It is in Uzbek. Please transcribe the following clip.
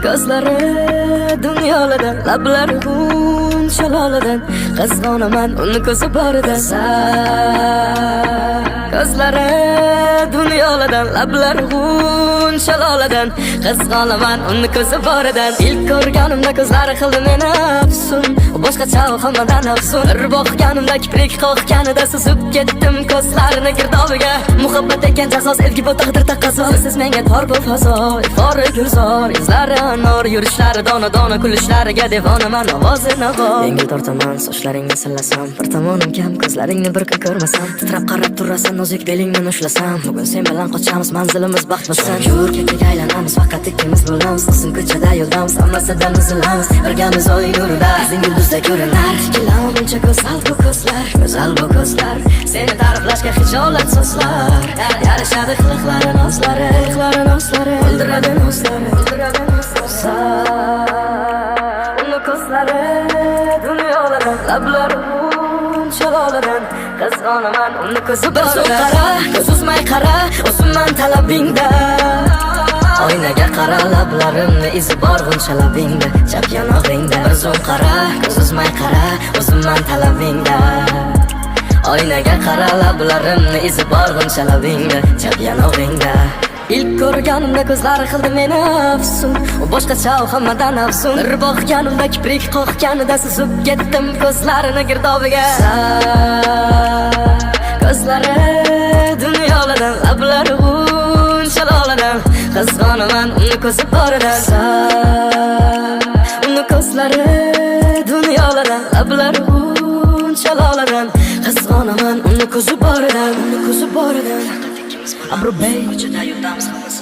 Ko'zlari dunyolardan, lablari shalolardan, qizg'onaman uni ko'zi boridan. Ko'zlari dunyolardan, lablari shalolardan, qizg'onaman uni ko'zi boridan. Ilk ko'rganimda ko'zlari qildi meni afsun, boshqacha hammadan afsun. Bir boqganimda kiprik qoqganida suzib ketdim ko'zlarini girdobiga. Muhabbat ekan jazoz, ezgi bu taqdir taqozo. Siz menga tor bu fazo, ifori gulzor, izlari anor, yurishlari dona kulishlariga devonaman, ovozi navo. Yengil tortaman, sochlaringni sillasam, bir tomonim kam, ko'zlaringni bir kun ko'rmasam, titrab qarab turasan, nozik belingni ushlasam. Bugun sen bilan qochamiz, manzilimiz baxtmisan. Yurtga aylanamiz, faqat ikkimiz bo'lamiz. Qizim ko'chada yo'ldamiz, hammasidan uzilamiz. Birgamiz oy nurida, bizning yulduzda ko'rinar. Ikkilanguncha go'zal bu ko'zlar, go'zal bu ko'zlar. Seni ta'riflashga hijolat so'zlar. Yarashadi qiliqlari, nozlari, o'ldiradi nozlari, uni ko'zlari dunyolardan, lablari shalolardan, qizg'onaman uni ko'zi boridan. Ko'z uzmay qara, o'zimman talabingda. Oynaga qara, lablarimni izi bor g'uncha labingda. Chap yanog'ingda bir zum qara, ko'z uzmay qara, o'zimman talabingda. Oynaga qara, lablarimni izi bor g'uncha labingda. Chap yanog'ingda. İlk ko'rganimda ko'zlari qildi meni afsun, boshqacha hammadan afsun. Bir boqganimda kiprik qoqganida suzib ketdim ko'zlarini girdobiga. Ko'zlari dunyolardan, lablari shalolardan, qizg'onaman uni ko'zi boridan. Uni ko'zlari dunyolardan, lablari shalolardan, qizg'onaman uni ko'zi boridan. Abro Bey, ko'chada yurtamiz hammasi